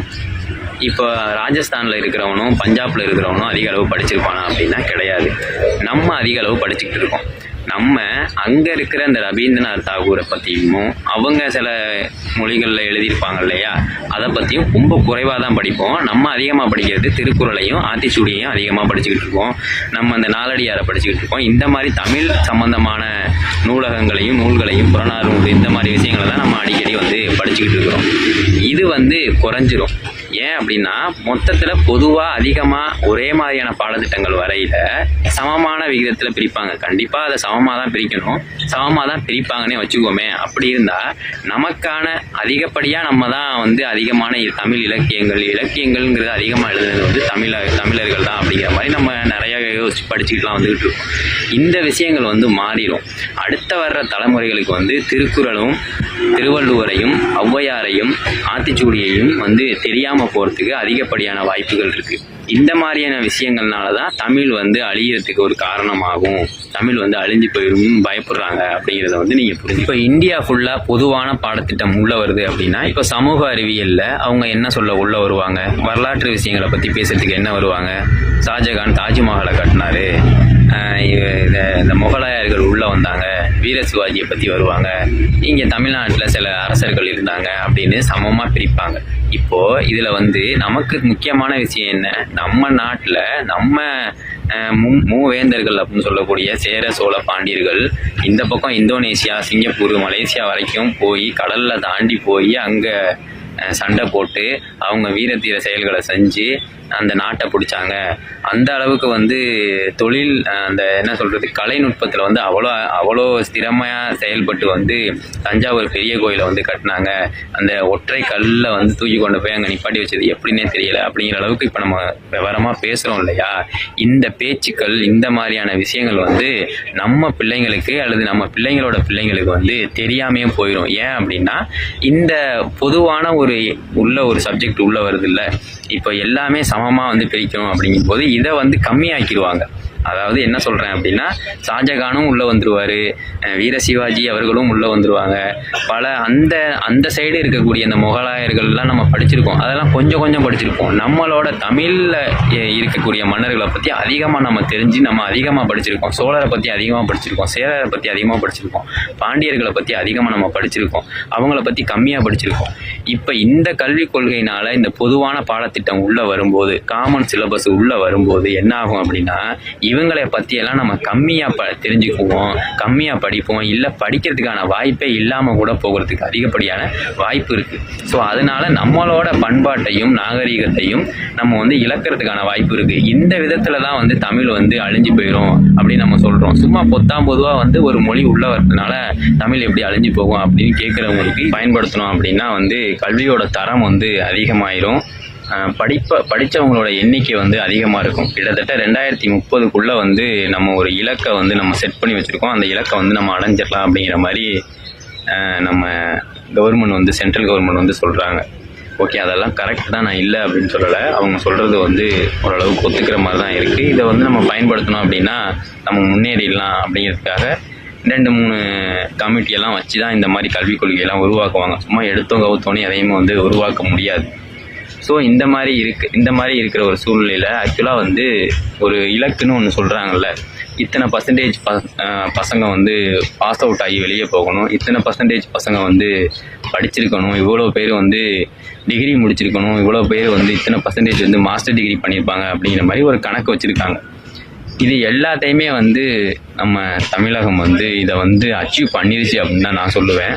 இப்போ ராஜஸ்தானில் இருக்கிறவனும் பஞ்சாபில் இருக்கிறவனும் அதிக அளவு படிச்சிருப்பானா அப்படின்னா கிடையாது. நம்ம அதிக அளவு படிச்சுக்கிட்டு இருக்கோம். நம்ம அங்கே இருக்கிற இந்த ரவீந்திரநாத் தாகூரை பற்றியும் அவங்க சில மொழிகளில் எழுதியிருப்பாங்க இல்லையா, அதை பற்றியும் ரொம்ப குறைவாக தான் படிப்போம். நம்ம அதிகமாக படிக்கிறது திருக்குறளையும் ஆத்திச்சூடியையும் அதிகமாக படிச்சுக்கிட்டு இருக்கோம். நம்ம அந்த நாலடியாரை படிச்சுக்கிட்டு இருக்கோம். இந்த மாதிரி தமிழ் சம்பந்தமான நூல்களையும் புறநானூறு இந்த மாதிரி விஷயங்களை தான் நம்ம அடிக்கடி வந்து படிச்சுக்கிட்டு இருக்கிறோம். இது வந்து குறைஞ்சிரும். ஏன் அப்படின்னா மொத்தத்தில் பொதுவாக அதிகமாக ஒரே மாதிரியான பாடத்திட்டங்கள் வரையில் சமமான விகிதத்தில் பிரிப்பாங்க. கண்டிப்பாக அதை சமமாக தான் பிரிக்கணும், சமமாக தான் பிரிப்பாங்கன்னே வச்சுக்கோமே. அப்படி இருந்தால் நமக்கான அதிகப்படியாக நம்ம தான் வந்து அதிகமான தமிழ் இலக்கியங்கள்ங்கிறது அதிகமாக எழுதுனது வந்து தமிழர்கள் தான் அப்படிங்கிற மாதிரி நம்ம நிறைய யோசிச்சு படிச்சுக்கிட்டுலாம் வந்துக்கிட்டு இருக்கோம். இந்த விஷயங்கள் வந்து மாறிடும். அடுத்த வர்ற தலைமுறைகளுக்கு வந்து திருக்குறளும் திருவள்ளுவரையும் ஔவையாரையும் ஆத்திச்சூடியையும் வந்து தெரியாமல் போகிறதுக்கு அதிகப்படியான வாய்ப்புகள் இருக்குது. இந்த மாதிரியான விஷயங்கள்னால தான் தமிழ் வந்து அழியறதுக்கு ஒரு காரணமாகும், தமிழ் வந்து அழிஞ்சு போயிடும் பயப்படுறாங்க அப்படிங்கிறத வந்து நீங்கள் புரிஞ்சு. இப்போ இந்தியா ஃபுல்லாக பொதுவான பாடத்திட்டம் உள்ள வருது அப்படின்னா, இப்போ சமூக அறிவியலில் அவங்க என்ன சொல்ல உள்ள வருவாங்க, வரலாற்று விஷயங்களை பற்றி பேசுறதுக்கு என்ன வருவாங்க, ஷாஜகான் தாஜ்மஹாலை கட்டினாரு, இந்த முகலாயர்கள் உள்ளே வந்தாங்க, வீர சிவாஜியை பற்றி வருவாங்க, இங்கே தமிழ்நாட்டில் சில அரசர்கள் இருந்தாங்க அப்படின்னு சமமாக பிரிப்பாங்க. இப்போது இதில் வந்து நமக்கு முக்கியமான விஷயம் என்ன, நம்ம நாட்டில் நம்ம மூவேந்தர்கள் அப்படின்னு சொல்லக்கூடிய சேர சோழ பாண்டியர்கள் இந்த பக்கம் இந்தோனேசியா சிங்கப்பூர் மலேசியா வரைக்கும் போய் கடலில் தாண்டி போய் அங்கே சண்டை போட்டு அவங்க வீரத்தீர செயல்களை செஞ்சு அந்த நாட்டை பிடிச்சாங்க. அந்த அளவுக்கு வந்து தொழில் அந்த என்ன சொல்கிறது கலைநுட்பத்தில் வந்து அவ்வளோ ஸ்திரமாக செயல்பட்டு வந்து தஞ்சாவூர் பெரிய கோயிலை வந்து கட்டினாங்க. அந்த ஒற்றை கல்லில் வந்து தூக்கி கொண்டு போய் அங்கே நிப்பாட்டி வச்சது எப்படின்னே தெரியல அப்படிங்கிற அளவுக்கு இப்போ நம்ம விவரமாக பேசுகிறோம் இல்லையா. இந்த பேச்சுக்கள் இந்த மாதிரியான விஷயங்கள் வந்து நம்ம பிள்ளைங்களுக்கு அல்லது நம்ம பிள்ளைங்களோட பிள்ளைங்களுக்கு வந்து தெரியாமையே போயிடும். ஏன் அப்படின்னா இந்த பொதுவான ஒரு சப்ஜெக்ட் உள்ள வருது இல்லை, இப்போ எல்லாமே சமமாக வந்து பிரிக்கணும் அப்படிங்கும்போது இதை வந்து கம்மியாக்கிடுவாங்க. அதாவது என்ன சொல்கிறேன் அப்படின்னா, ஷாஜகானும் உள்ளே வந்துடுவார், வீர சிவாஜி அவர்களும் உள்ளே வந்துடுவாங்க. பல அந்த சைடு இருக்கக்கூடிய அந்த முகலாயர்கள்லாம் நம்ம படிச்சிருக்கோம், அதெல்லாம் கொஞ்சம் கொஞ்சம் படிச்சிருப்போம். நம்மளோட தமிழில் இருக்கக்கூடிய மன்னர்களை பற்றி அதிகமாக நம்ம தெரிஞ்சு நம்ம அதிகமாக படிச்சிருக்கோம். சோழரை பற்றி அதிகமாக படிச்சிருக்கோம், சேரரை பற்றி அதிகமாக படிச்சிருக்கோம், பாண்டியர்களை பற்றி அதிகமாக நம்ம படிச்சிருக்கோம், அவங்கள பற்றி கம்மியாக படிச்சிருக்கோம். இப்போ இந்த கல்விக் கொள்கையினால் இந்த பொதுவான பாடத்திட்டம் உள்ளே வரும்போது, காமன் சிலபஸ் உள்ளே வரும்போது என்ன ஆகும் அப்படின்னா, இவங்களை பற்றியெல்லாம் நம்ம கம்மியாக தெரிஞ்சுக்குவோம், கம்மியாக படிப்போம், இல்லை படிக்கிறதுக்கான வாய்ப்பே இல்லாமல் கூட போகிறதுக்கு அதிகப்படியான வாய்ப்பு இருக்குது. ஸோ அதனால் நம்மளோட பண்பாட்டையும் நாகரிகத்தையும் நம்ம வந்து இழக்கிறதுக்கான வாய்ப்பு இருக்குது. இந்த விதத்தில் தான் வந்து தமிழ் வந்து அழிஞ்சு போயிடும் அப்படின்னு நம்ம சொல்கிறோம். சும்மா பொதுவாக வந்து ஒரு மொழி உள்ள வரதுனால தமிழ் எப்படி அழிஞ்சு போகும் அப்படின்னு கேட்குறவங்களுக்கு பயன்படுத்தணும் அப்படின்னா வந்து கல்வியோட தரம் வந்து அதிகமாயிரும். படித்தவங்களோட எண்ணிக்கை வந்து அதிகமாக இருக்கும். கிட்டத்தட்ட 2030 வந்து நம்ம ஒரு இலக்கை வந்து நம்ம செட் பண்ணி வச்சுருக்கோம். அந்த இலக்கை வந்து நம்ம அடைஞ்சிடலாம் அப்படிங்கிற மாதிரி நம்ம கவர்மெண்ட் வந்து சென்ட்ரல் கவர்மெண்ட் வந்து சொல்கிறாங்க. ஓகே, அதெல்லாம் கரெக்ட் தான், நான் இல்லை அப்படின்னு சொல்லலை. அவங்க சொல்கிறது வந்து ஓரளவுக்கு ஒத்துக்கிற மாதிரி தான் இருக்குது. இதை வந்து நம்ம பயன்படுத்தணும் அப்படின்னா நம்ம முன்னேறிடலாம் அப்படிங்கிறதுக்காக 2-3 கமிட்டியெல்லாம் வச்சு தான் இந்த மாதிரி கல்விக் கொள்கையெல்லாம் உருவாக்குவாங்க. சும்மா எடுத்தோம் கவுத்தோன்னே எதையுமே வந்து உருவாக்க முடியாது. ஸோ இந்த மாதிரி இருக்கிற ஒரு சூழ்நிலையில் ஆக்சுவலாக வந்து ஒரு இலக்குன்னு ஒன்று சொல்கிறாங்கல்ல, இத்தனை பர்சன்டேஜ் பசங்க வந்து பாஸ் அவுட் ஆகி வெளியே போகணும், இத்தனை பர்சன்டேஜ் பசங்க வந்து படிச்சிருக்கணும், இவ்வளோ பேர் வந்து டிகிரி முடிச்சிருக்கணும், இவ்வளோ பேர் வந்து இத்தனை பர்சன்டேஜ் வந்து மாஸ்டர் டிகிரி பண்ணியிருப்பாங்க அப்படிங்கிற மாதிரி ஒரு கணக்கு வச்சுருக்காங்க. இது எல்லாத்தையுமே வந்து நம்ம தமிழகம் வந்து இதை வந்து அச்சீவ் பண்ணிருச்சு அப்படின்னு தான் நான் சொல்லுவேன்.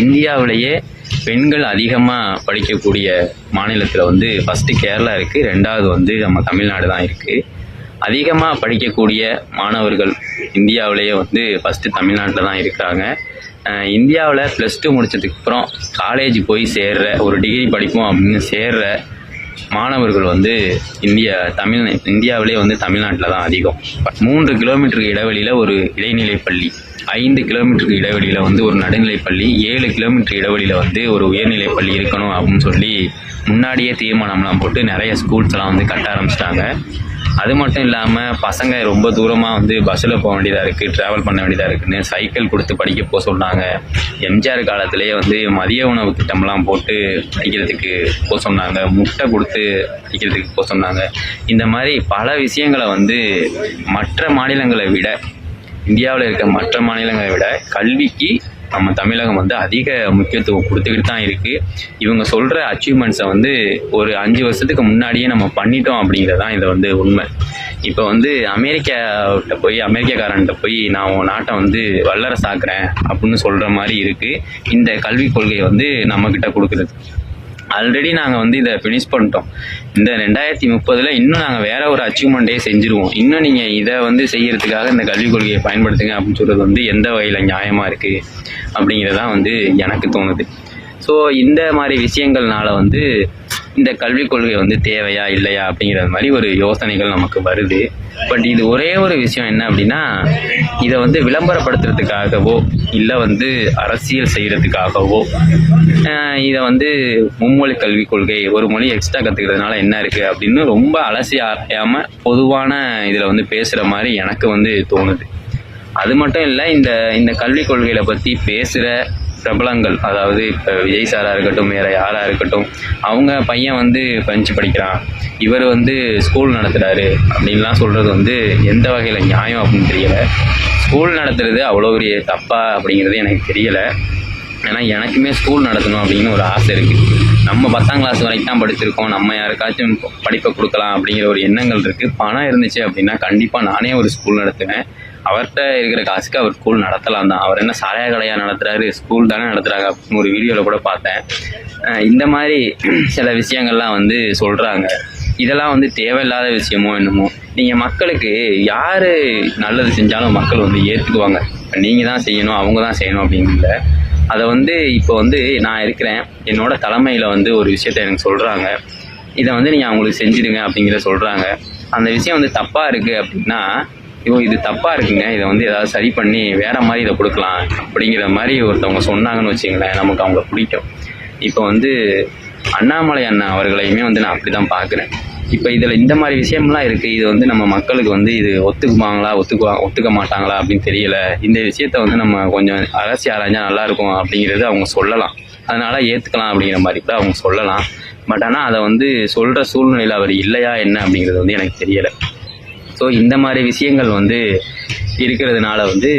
இந்தியாவிலேயே பெண்கள் அதிகமாக படிக்கக்கூடிய மாநிலத்தில் வந்து ஃபஸ்ட்டு கேரளா இருக்குது, 2வது வந்து நம்ம தமிழ்நாடு தான் இருக்குது. அதிகமாக படிக்கக்கூடிய மாணவர்கள் இந்தியாவிலேயே வந்து ஃபஸ்ட்டு தமிழ்நாட்டில் தான் இருக்கிறாங்க. இந்தியாவில் +2 முடித்ததுக்கு அப்புறம் காலேஜ் போய் சேர்ற, ஒரு டிகிரி படிப்போம் அப்படின்னு சேர்ற மாணவர்கள் வந்து இந்தியாவிலே வந்து தமிழ்நாட்டில் தான் அதிகம். 3 கிலோமீட்டருக்கு இடைவெளியில் ஒரு இடைநிலை பள்ளி, 5 கிலோமீட்டருக்கு இடைவெளியில் வந்து ஒரு நடுநிலைப் பள்ளி, 7 கிலோமீட்டர் இடைவெளியில் வந்து ஒரு உயர்நிலைப் பள்ளி இருக்கணும் அப்படின்னு சொல்லி முன்னாடியே தீர்மானம்லாம் போட்டு நிறைய ஸ்கூல்ஸ் எல்லாம் வந்து கட்ட ஆரம்பிச்சிட்டாங்க. அது மட்டும் இல்லாமல் பசங்க ரொம்ப தூரமாக வந்து பஸ்ஸில் போக வேண்டியதாக இருக்குது, ட்ராவல் பண்ண வேண்டியதாக இருக்குதுன்னு சைக்கிள் கொடுத்து படிக்க போக சொன்னாங்க. எம்ஜிஆர் காலத்திலேயே வந்து மதிய உணவு திட்டம்லாம் போட்டு படிக்கிறதுக்கு போக சொன்னாங்க, முட்டை கொடுத்து படிக்கிறதுக்கு போக சொன்னாங்க. இந்த மாதிரி பல விஷயங்களை வந்து மற்ற மாநிலங்களை விட, இந்தியாவில் இருக்க மற்ற மாநிலங்களை விட கல்விக்கு நம்ம தமிழகம் வந்து அதிக முக்கியத்துவம் கொடுத்துக்கிட்டு தான் இருக்குது. இவங்க சொல்கிற அச்சீவ்மெண்ட்ஸை வந்து ஒரு 5 வருஷத்துக்கு முன்னாடியே நம்ம பண்ணிட்டோம் அப்படிங்கிறது தான் இதை வந்து உண்மை. இப்போ வந்து அமெரிக்காக்காரன்ட்ட போய் நான் உன் நாட்டை வந்து வல்லரசாக்குறேன் அப்படின்னு சொல்கிற மாதிரி இருக்குது இந்த கல்விக் கொள்கையை வந்து நம்மக்கிட்ட கொடுக்குறது. ஆல்ரெடி நாங்கள் வந்து இதை ஃபினிஷ் பண்ணிட்டோம். இந்த 2030 இன்னும் நாங்கள் வேற ஒரு அச்சீவ்மெண்ட்டே செஞ்சுருவோம். இன்னும் நீங்கள் இதை வந்து செய்யறதுக்காக இந்த கல்விக் கொள்கையை பயன்படுத்துங்க அப்படின்னு சொல்கிறது வந்து எந்த வகையில் நியாயமாக இருக்குது அப்படிங்கிறதான் வந்து எனக்கு தோணுது. ஸோ இந்த மாதிரி விஷயங்கள்னால வந்து இந்த கல்விக் கொள்கை வந்து தேவையா இல்லையா அப்படிங்கிற மாதிரி ஒரு யோசனைகள் நமக்கு வருது. பட் இது ஒரே ஒரு விஷயம் என்ன அப்படின்னா, இதை வந்து விளம்பரப்படுத்துறதுக்காகவோ இல்லை வந்து அரசியல் செய்கிறதுக்காகவோ இதை வந்து மும்மொழி கல்விக் கொள்கை, ஒரு மொழி எக்ஸ்ட்ரா கற்றுக்கிறதுனால என்ன இருக்குது அப்படின்னு ரொம்ப அலசி ஆராயாமல் பொதுவான இதில் வந்து பேசுகிற மாதிரி எனக்கு வந்து தோணுது. அது மட்டும் இல்லை, இந்த கல்விக் கொள்கைகளை பற்றி பேசுகிற பிரபலங்கள், அதாவது இப்போ விஜய் சாராக இருக்கட்டும், வேறு யாராக இருக்கட்டும், அவங்க பையன் வந்து ஃப்ரெஞ்சு படிக்கிறான், இவர் வந்து ஸ்கூல் நடத்துகிறாரு அப்படின்லாம் சொல்கிறது வந்து எந்த வகையில் நியாயம் அப்படின்னு தெரியலை. ஸ்கூல் நடத்துறது அவ்வளோ பெரிய தப்பா அப்படிங்கிறது எனக்கு தெரியலை. ஏன்னா எனக்குமே ஸ்கூல் நடத்தணும் அப்படின்னு ஒரு ஆசை இருக்குது. நம்ம 10ஆம் கிளாஸ் வரைக்கும் தான் படிச்சிருக்கோம், நம்ம யாருக்காச்சும் படிப்பை கொடுக்கலாம் அப்படிங்கிற ஒரு எண்ணங்கள் இருக்குது. பணம் இருந்துச்சு அப்படின்னா கண்டிப்பாக நானே ஒரு ஸ்கூல் நடத்துவேன். அவர்கிட்ட இருக்கிற காசுக்கு அவர் ஸ்கூல் நடத்தலாம் தான். அவர் என்ன சாராய கடையாக நடத்துகிறாரு, ஸ்கூல் தானே நடத்துகிறாங்க அப்படின்னு ஒரு வீடியோவில் கூட பார்த்தேன். இந்த மாதிரி சில விஷயங்கள்லாம் வந்து சொல்கிறாங்க. இதெல்லாம் வந்து தேவையில்லாத விஷயமோ என்னமோ. நீங்கள் மக்களுக்கு யார் நல்லது செஞ்சாலும் மக்கள் வந்து ஏற்றுக்குவாங்க. இப்போ நீங்கள் தான் செய்யணும், அவங்க தான் செய்யணும் அப்படிங்கிற அதை வந்து இப்போ வந்து நான் இருக்கிறேன், என்னோட தலைமையில் வந்து ஒரு விஷயத்த எனக்கு சொல்கிறாங்க, இதை வந்து நீங்கள் அவங்களுக்கு செஞ்சுடுங்க அப்படிங்கிற சொல்கிறாங்க. அந்த விஷயம் வந்து தப்பாக இருக்குது அப்படின்னா, இது தப்பாக இருக்குங்க, இதை வந்து ஏதாவது சரி பண்ணி வேறு மாதிரி இதை கொடுக்கலாம் அப்படிங்கிற மாதிரி ஒருத்தவங்க சொன்னாங்கன்னு வச்சுங்களேன், நமக்கு அவங்கள பிடிக்கும். இப்போ வந்து அண்ணாமலை அண்ணா அவர்களையுமே வந்து நான் அப்படி தான் பார்க்குறேன். இப்போ இதில் இந்த மாதிரி விஷயம்லாம் இருக்குது. இது வந்து நம்ம மக்களுக்கு வந்து இது ஒத்துக்குவாங்களா ஒத்துக்க மாட்டாங்களா அப்படின்னு தெரியல. இந்த விஷயத்த வந்து நம்ம கொஞ்சம் அரசி ஆராய்ஞ்சா நல்லாயிருக்கும் அப்படிங்கிறது அவங்க சொல்லலாம். அதனால் ஏற்றுக்கலாம் அப்படிங்கிற மாதிரி கூட அவங்க சொல்லலாம். பட் ஆனால் அதை வந்து சொல்கிற சூழ்நிலையில் அவர் இல்லையா என்ன அப்படிங்கிறது வந்து எனக்கு தெரியலை. ஸோ இந்த மாதிரி விஷயங்கள் வந்து இருக்கிறதுனால வந்து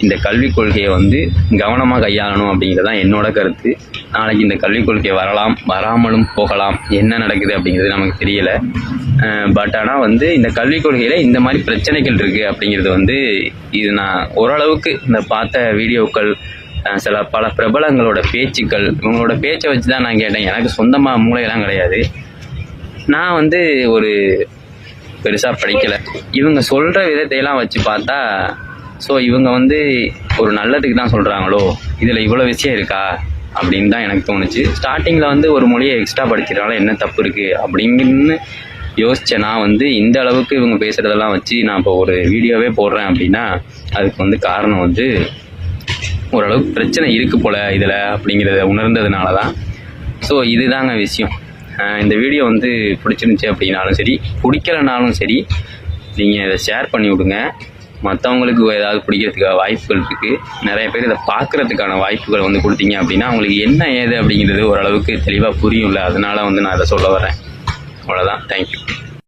இந்த கல்விக் கொள்கையை வந்து கவனமாக கையாளணும் அப்படிங்கிறது தான் என்னோட கருத்து. நாளைக்கு இந்த கல்விக் கொள்கை வரலாம், வராமலும் போகலாம், என்ன நடக்குது அப்படிங்கிறது நமக்கு தெரியலை. பட் ஆனால் வந்து இந்த கல்விக் கொள்கையில் இந்த மாதிரி பிரச்சனைகள் இருக்குது அப்படிங்கிறது வந்து இது நான் ஓரளவுக்கு இந்த பார்த்த வீடியோக்கள், பல பிரபலங்களோட பேச்சுக்கள், இவங்களோட பேச்சை வச்சு தான் நான் கேட்டேன். எனக்கு சொந்தமாக மூளையெல்லாம் கிடையாது. நான் வந்து ஒரு பெருசாக படிக்கலை. இவங்க சொல்கிற விதத்தையெல்லாம் வச்சு பார்த்தா, ஸோ இவங்க வந்து ஒரு நல்லதுக்கு தான் சொல்கிறாங்களோ, இதில் இவ்வளோ விஷயம் இருக்கா அப்படின்னு தான் எனக்கு தோணுச்சு. ஸ்டார்டிங்கில் வந்து ஒரு மொழியை எக்ஸ்ட்ரா படிக்கிறதுனால என்ன தப்பு இருக்குது அப்படிங்கன்னு யோசித்தேன். நான் வந்து இந்த அளவுக்கு இவங்க பேசுகிறதெல்லாம் வச்சு நான் இப்போ ஒரு வீடியோவே போடுறேன் அப்படின்னா அதுக்கு வந்து காரணம் வந்து ஓரளவுக்கு பிரச்சனை இருக்குது போல் இதில் அப்படிங்கிறத உணர்ந்ததுனால தான். ஸோ இதுதாங்க விஷயம். இந்த வீடியோ வந்து பிடிச்சிருந்துச்சி அப்படின்னாலும் சரி, பிடிக்கலனாலும் சரி, நீங்கள் இதை ஷேர் பண்ணி விடுங்க. மற்றவங்களுக்கு ஏதாவது பிடிக்கிறதுக்கான வாய்ப்புகள் இருக்குது. நிறைய பேர் இதை பார்க்குறதுக்கான வாய்ப்புகள் வந்து கொடுத்தீங்க அப்படின்னா அவங்களுக்கு என்ன ஏது அப்படிங்கிறது ஓரளவுக்கு தெளிவாக புரியும்ல. அதனால் வந்து நான் இதை சொல்ல வரேன். அவ்வளோதான். தேங்க்யூ.